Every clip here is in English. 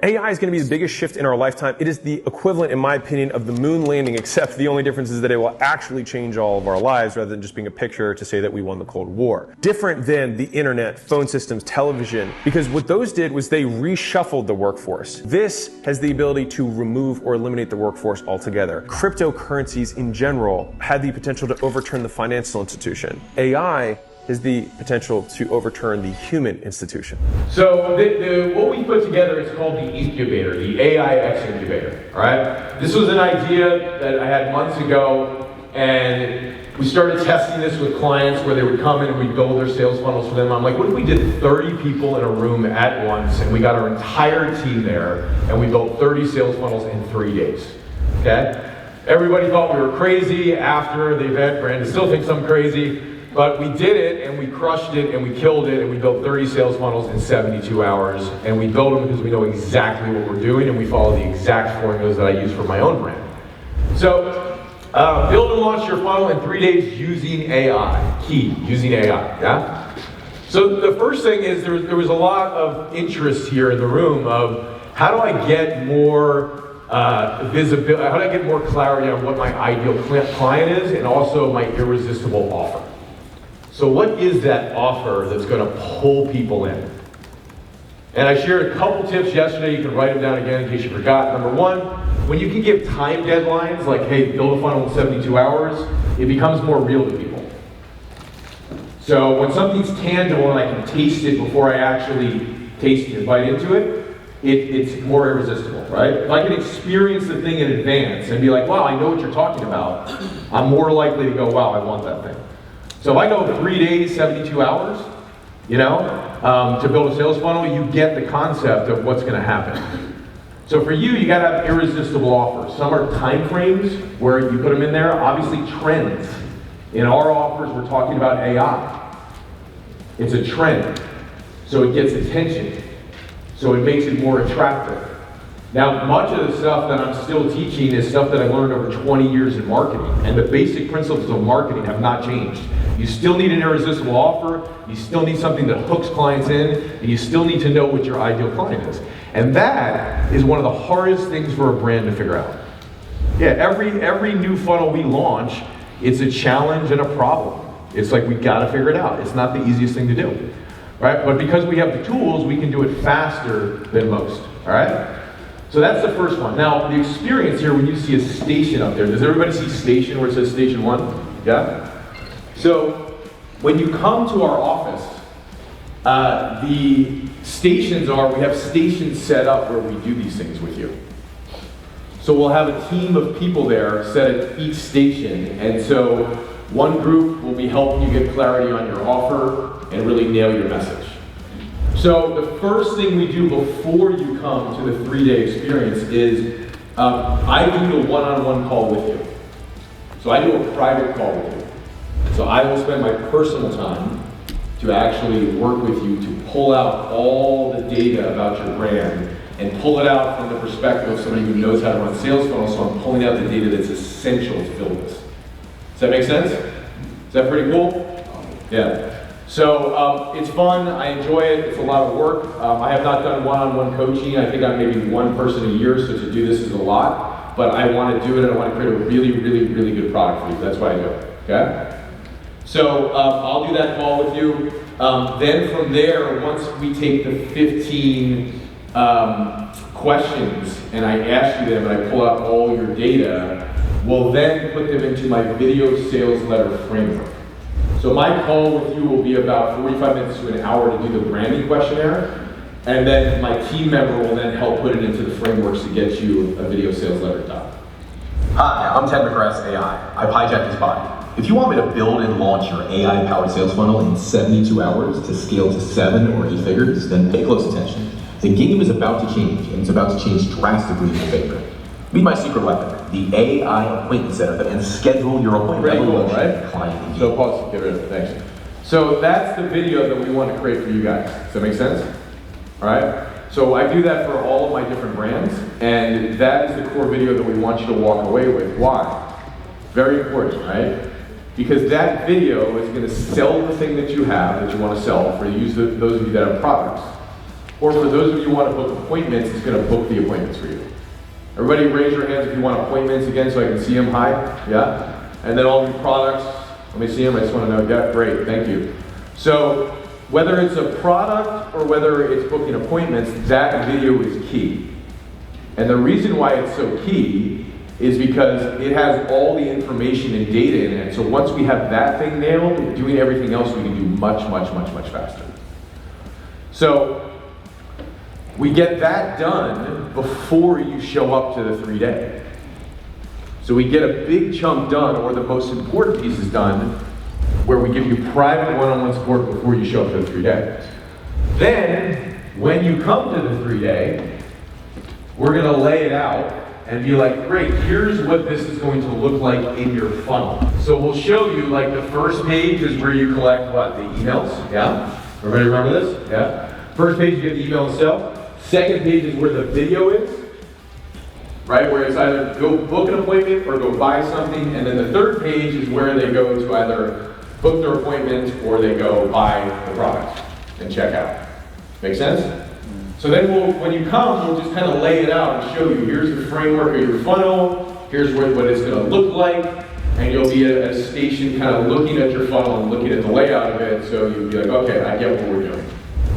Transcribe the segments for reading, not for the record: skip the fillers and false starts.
AI is going to be the biggest shift in our lifetime. It is the equivalent, in my opinion, of the moon landing, except the only difference is that it will actually change all of our lives rather than just being a picture to say that we won the Cold War. Different than the internet, phone systems, television, because what those did was they reshuffled the workforce. This has the ability to remove or eliminate the workforce altogether. Cryptocurrencies in general had the potential to overturn the financial institution. AI is the potential to overturn the human institution. So what we put together is called the incubator, the AIX incubator, all right? This was an idea that I had months ago, and we started testing this with clients where they would come in and we'd build their sales funnels for them. I'm like, what if we did 30 people in a room at once, and we got our entire team there, and we built 30 sales funnels in 3 days, okay? Everybody thought we were crazy after the event. Brandon still thinks I'm crazy. But we did it, and we crushed it, and we killed it, and we built 30 sales funnels in 72 hours. And we build them because we know exactly what we're doing, and we follow the exact formulas that I use for my own brand. So, build and launch your funnel in 3 days using AI. Key, using AI, yeah? So the first thing is there was a lot of interest here in the room of how do I get more visibility, how do I get more clarity on what my ideal client is, and also my irresistible offer. So what is that offer that's going to pull people in? And I shared a couple tips yesterday. You can write them down again in case you forgot. Number one, when you can give time deadlines, like, hey, build a funnel in 72 hours, it becomes more real to people. So when something's tangible and I can taste it before I actually taste it and bite into it, it's more irresistible, right? If I can experience the thing in advance and be like, wow, I know what you're talking about, I'm more likely to go, wow, I want that thing. So if I go 3 days, 72 hours, to build a sales funnel, you get the concept of what's going to happen. So for you, you got to have irresistible offers. Some are time frames where you put them in there. Obviously, trends. In our offers, we're talking about AI. It's a trend, so it gets attention. So it makes it more attractive. Now, much of the stuff that I'm still teaching is stuff that I learned over 20 years in marketing, and the basic principles of marketing have not changed. You still need an irresistible offer, you still need something that hooks clients in, and you still need to know what your ideal client is. And that is one of the hardest things for a brand to figure out. Yeah, every new funnel we launch, it's a challenge and a problem. It's like we gotta figure it out. It's not the easiest thing to do, right? But because we have the tools, we can do it faster than most, all right? So that's the first one. Now, the experience here, when you see a station up there, does everybody see station where it says station 1? Yeah? So, when you come to our office, the stations we have stations set up where we do these things with you. So we'll have a team of people there set at each station, and so one group will be helping you get clarity on your offer and really nail your message. So the first thing we do before you come to the 3-day experience is I do a one-on-one call with you. So I do a private call with you. So I will spend my personal time to actually work with you to pull out all the data about your brand and pull it out from the perspective of somebody who knows how to run sales funnels. So I'm pulling out the data that's essential to fill this. Does that make sense? Is that pretty cool? Yeah. So it's fun, I enjoy it, it's a lot of work. I have not done one-on-one coaching. I think I'm maybe one person a year, so to do this is a lot. But I want to do it and I want to create a really, really, really good product for you. That's why I do it, okay? So I'll do that call with you. Then from there, once we take the 15 questions and I ask you them and I pull out all your data, we'll then put them into my video sales letter framework. So my call with you will be about 45 minutes to an hour to do the branding questionnaire, and then my team member will then help put it into the frameworks to get you a video sales letter done. Hi, I'm Ted McGrath AI. I've hijacked his body. If you want me to build and launch your AI-powered sales funnel in 72 hours to scale to 7 or 8 figures, then pay close attention. The game is about to change, and it's about to change drastically in your favor. Meet my secret weapon, the AI appointment setup, and schedule your appointment. Pretty cool, right? Client so pause, get rid of it, thanks. So that's the video that we want to create for you guys. Does that make sense? All right? So I do that for all of my different brands, and that is the core video that we want you to walk away with. Why? Very important, right? Because that video is going to sell the thing that you have that you want to sell for those of you that have products. or for those of you who want to book appointments, it's going to book the appointments for you. Everybody raise your hands if you want appointments again so I can see them. Hi, yeah? And then all your products, let me see them, I just want to know, yeah, great, thank you. So whether it's a product or whether it's booking appointments, that video is key. And the reason why it's so key is because it has all the information and data in it. So once we have that thing nailed, doing everything else we can do much, much, much, much faster. So we get that done before you show up to the 3-day. So we get a big chunk done, or the most important pieces done, where we give you private one-on-one support before you show up to the 3-day. Then, when you come to the 3-day, we're gonna lay it out and be like, great, here's what this is going to look like in your funnel. So we'll show you, like, the first page is where you collect what? The emails, yeah? Everybody remember this? Yeah? First page, you get the email itself. Second page is where the video is, right? Where it's either go book an appointment or go buy something. And then the third page is where they go to either book their appointment or they go buy the product and check out. Make sense? So then when you come, we'll just kind of lay it out and show you, here's the framework of your funnel, here's what it's going to look like, and you'll be at a station kind of looking at your funnel and looking at the layout of it, so you'll be like, okay, I get what we're doing.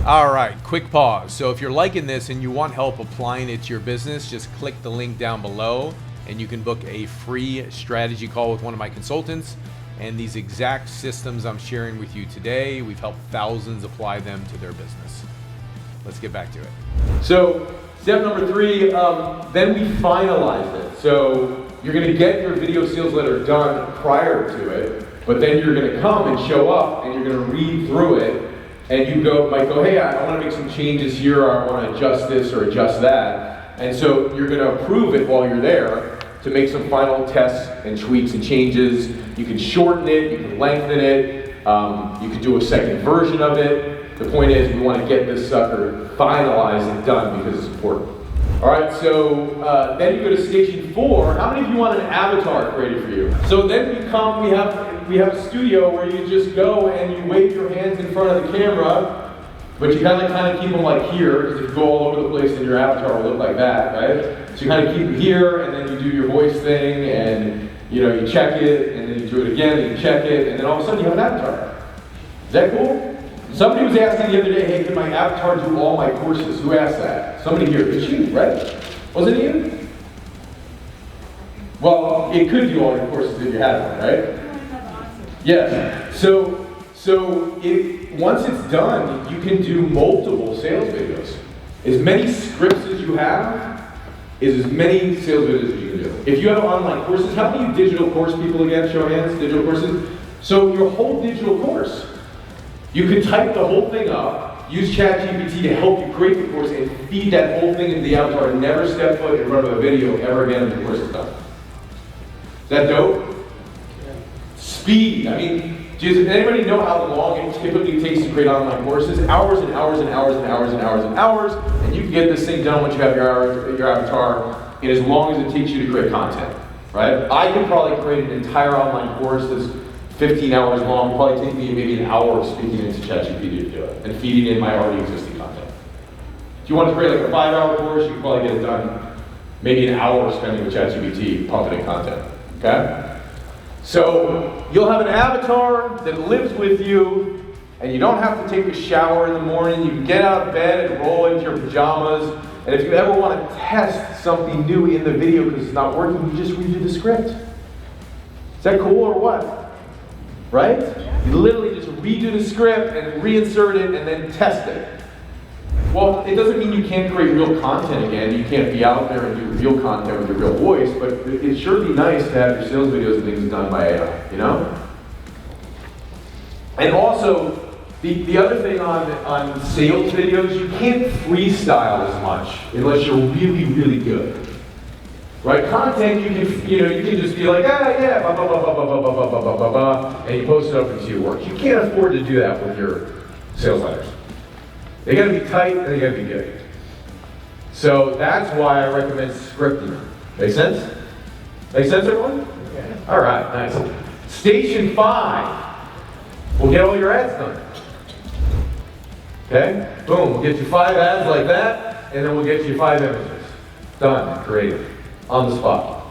All right, quick pause. So if you're liking this and you want help applying it to your business, just click the link down below and you can book a free strategy call with one of my consultants. And these exact systems I'm sharing with you today, we've helped thousands apply them to their business. Let's get back to it. So step number 3, then we finalize it. So you're going to get your video sales letter done prior to it, but then you're going to come and show up and you're going to read through it, and you might go, hey, I want to make some changes here, or I want to adjust this or adjust that. And so you're going to approve it while you're there to make some final tests and tweaks and changes. You can shorten it, you can lengthen it, you can do a second version of it. The point is, we want to get this sucker finalized and done because it's important. All right, so then you go to station 4. How many of you want an avatar created for you? So then we come, we have a studio where you just go and you wave your hands in front of the camera, but you kind of keep them like here, because if you go all over the place, then your avatar will look like that, right? So you kind of keep it here, and then you do your voice thing, and you check it, and then you do it again, and you check it, and then all of a sudden you have an avatar. Is that cool? Somebody was asking the other day, hey, can my avatar do all my courses? Who asked that? Somebody here. It's you, right? Wasn't it you? Well, it could do all your courses if you had one, right? Yeah. So once it's done, you can do multiple sales videos. As many scripts as you have is as many sales videos as you can do. If you have online courses, how many digital course people again? Show of hands, digital courses. So your whole digital course, you could type the whole thing up, use ChatGPT to help you create the course, and feed that whole thing into the avatar and never step foot in front of a video ever again until the course is done. Is that dope? Speed. I mean, does anybody know how long it typically takes to create online courses? Hours and hours and hours and hours and hours and hours, and you can get this thing done once you have your avatar in as long as it takes you to create content, right? I could probably create an entire online course that's 15 hours long, probably take me maybe an hour of speaking into ChatGPT to do it, and feeding in my already existing content. If you want to create like a 5-hour course, you can probably get it done maybe an hour spending with ChatGPT pumping in content, okay? So you'll have an avatar that lives with you, and you don't have to take a shower in the morning. You can get out of bed and roll into your pajamas, and if you ever want to test something new in the video because it's not working, you just redo the script. Is that cool or what? Right? You literally just redo the script and reinsert it and then test it. Well, it doesn't mean you can't create real content again. You can't be out there and do real content with your real voice, but it'd sure be nice to have your sales videos and things done by AI, you know? And also, the other thing on sales videos, you can't freestyle as much unless you're really, really good. Right, content you can just be like, yeah, blah, blah, blah, blah, blah, blah, blah, blah, blah, blah, blah, and you post it up and see it works. You can't afford to do that with your sales letters. They gotta be tight and they gotta be good. So that's why I recommend scripting. Make sense? Make sense, everyone? Yeah. All right, nice. Station 5. We'll get all your ads done. Okay? Boom, we'll get you 5 ads like that, and then we'll get you 5 images. Done, creative, on the spot.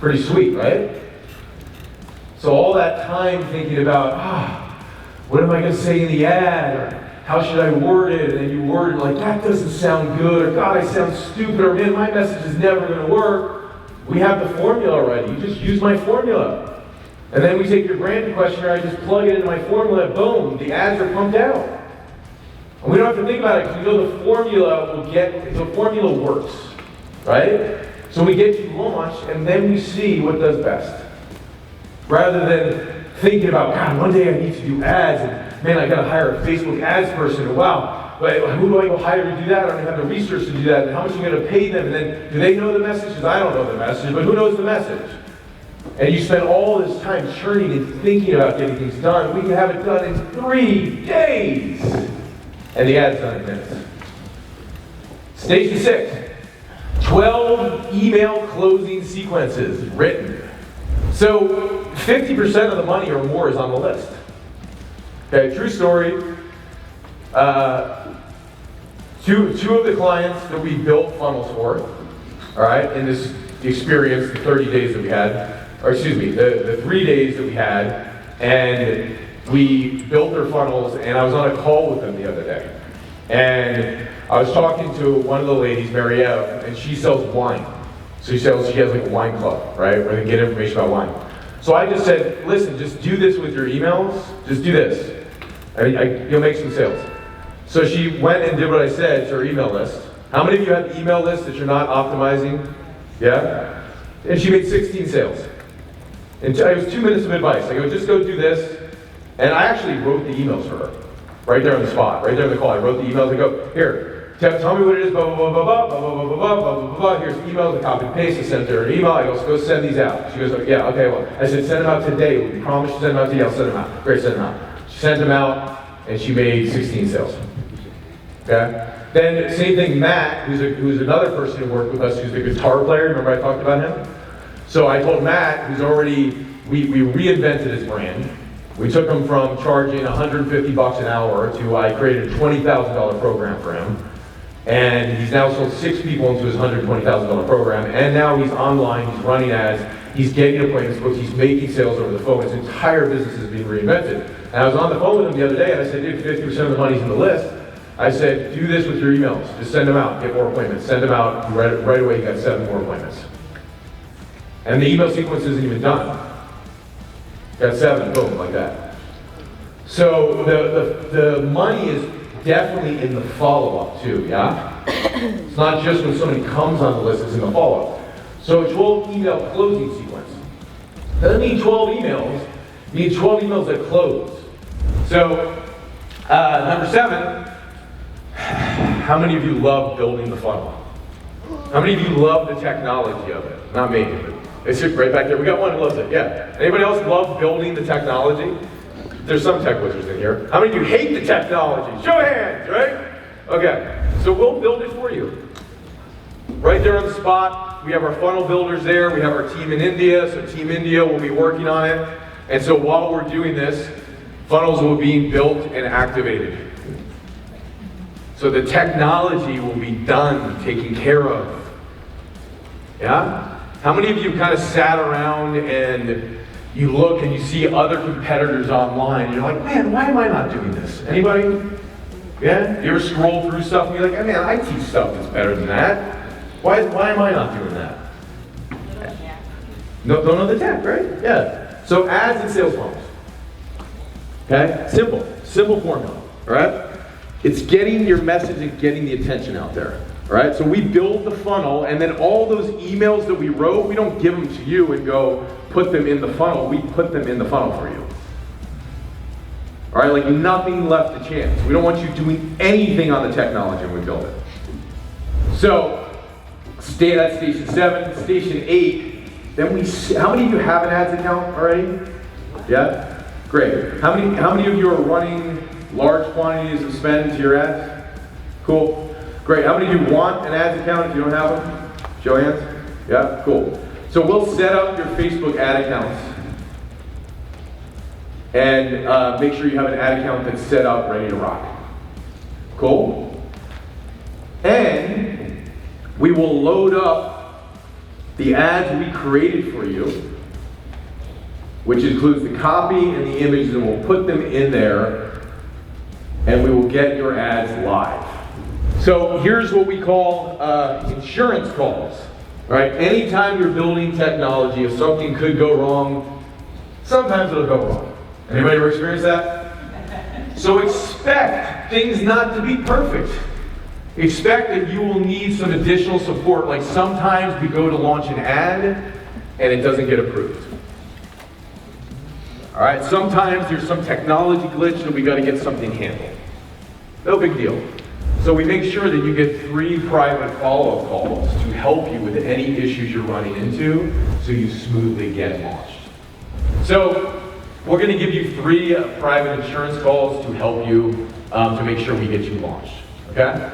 Pretty sweet, right? So all that time thinking about, what am I going to say in the ad, or how should I word it, and then you word it like, that doesn't sound good, or God, I sound stupid, or man, my message is never going to work. We have the formula already. You just use my formula. And then we take your brand questionnaire, I just plug it into my formula, boom, the ads are pumped out. And we don't have to think about it, because we know the formula works, right? So we get you launched, and then we see what does best. Rather than thinking about, God, one day I need to do ads, and man, I gotta hire a Facebook ads person, and wow, but who do I go hire to do that? I don't even have the research to do that, and how much are you gonna pay them? And then, do they know the message? Because I don't know the message, but who knows the message? And you spend all this time churning and thinking about getting things done. We can have it done in 3 days. And the ad's done in minutes. Station 6, 12 email closing sequences written. So 50% of the money or more is on the list. Okay, true story. Two of the clients that we built funnels for, all right, in this experience, the 30 days that we had, or excuse me, the 3 days that we had, and we built their funnels, and I was on a call with them the other day. And I was talking to one of the ladies, Marielle, and she sells wine. So she has like a wine club, right, where they get information about wine. So I just said, listen, just do this with your emails. Just do this. You'll make some sales. So she went and did what I said to her email list. How many of you have email lists that you're not optimizing? Yeah? And she made 16 sales. And it was 2 minutes of advice. I go, just go do this. And I actually wrote the emails for her. Right there on the spot, right there in the call. I wrote the emails. I go, here, tell me what it is, blah, blah, blah, blah, blah, blah, blah, blah, blah, blah, blah, blah. Here's emails, I copy and paste. I sent her an email. I go send these out. She goes, yeah, okay, well. I said, send them out today. We promise to send them out today. I'll send them out. Great, send them out. She sent them out, and she made 16 sales. Okay? Then, same thing, Matt, who's another person who worked with us, who's the guitar player. Remember I talked about him? So I told Matt, who's already, we reinvented his brand. We took him from charging $150 an hour to I created a $20,000 program for him. And he's now sold 6 people into his $120,000 program. And now he's online, he's running ads, he's getting appointments booked, he's making sales over the phone. His entire business is being reinvented. And I was on the phone with him the other day and I said, dude, 50% of the money's in the list. I said, do this with your emails. Just send them out, get more appointments. Send them out, right away you got 7 more appointments. And the email sequence isn't even done. Got 7, boom, like that. So the money is definitely in the follow-up too, yeah? It's not just when somebody comes on the list, it's in the follow-up. So a 12 email closing sequence. Doesn't mean 12 emails, it means 12 emails that close. So, number 7, how many of you love building the funnel? How many of you love the technology of it? Not me, but it's right back there. We got one who loves it, yeah. Anybody else love building the technology? There's some tech wizards in here. How many of you hate the technology? Show of hands, right? Okay, so we'll build it for you. Right there on the spot, we have our funnel builders there. We have our team in India, so Team India will be working on it. And so while we're doing this, funnels will be being built and activated. So the technology will be done, taken care of. Yeah? How many of you kind of sat around and you look and you see other competitors online and you're like, man, why am I not doing this? Anybody? Yeah? You ever scroll through stuff and you're like, man, I teach stuff that's better than that. Why am I not doing that? No, don't know the tech, right? Yeah. So ads and sales funnels. Okay? Simple formula, all right? It's getting your message and getting the attention out there. All right, so we build the funnel, and then all those emails that we wrote, we don't give them to you and go put them in the funnel. We put them in the funnel for you. All right, like nothing left to chance. We don't want you doing anything on the technology when we build it. So, that's station 7. Station 8. Then how many of you have an ads account already? Yeah, great. How many of you are running large quantities of spend to your ads? Cool. Great. How many of you want an ads account if you don't have one? Show of hands. Yeah, cool. So we'll set up your Facebook ad accounts and make sure you have an ad account that's set up, ready to rock. Cool? And we will load up the ads we created for you, which includes the copy and the images, and we'll put them in there, and we will get your ads live. So here's what we call insurance calls, right? Anytime you're building technology, if something could go wrong, sometimes it'll go wrong. Anybody ever experienced that? So expect things not to be perfect. Expect that you will need some additional support, like sometimes we go to launch an ad and it doesn't get approved. All right, sometimes there's some technology glitch and we got to get something handled. No big deal. So we make sure that you get 3 private follow-up calls to help you with any issues you're running into so you smoothly get launched. So we're going to give you 3 private insurance calls to help you to make sure we get you launched, okay?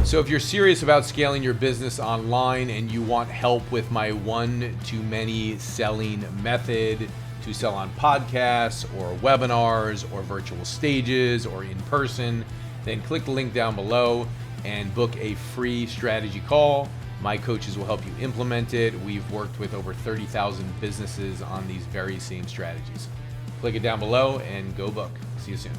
So if you're serious about scaling your business online and you want help with my one-to-many selling method to sell on podcasts or webinars or virtual stages or in person, then click the link down below and book a free strategy call. My coaches will help you implement it. We've worked with over 30,000 businesses on these very same strategies. Click it down below and go book. See you soon.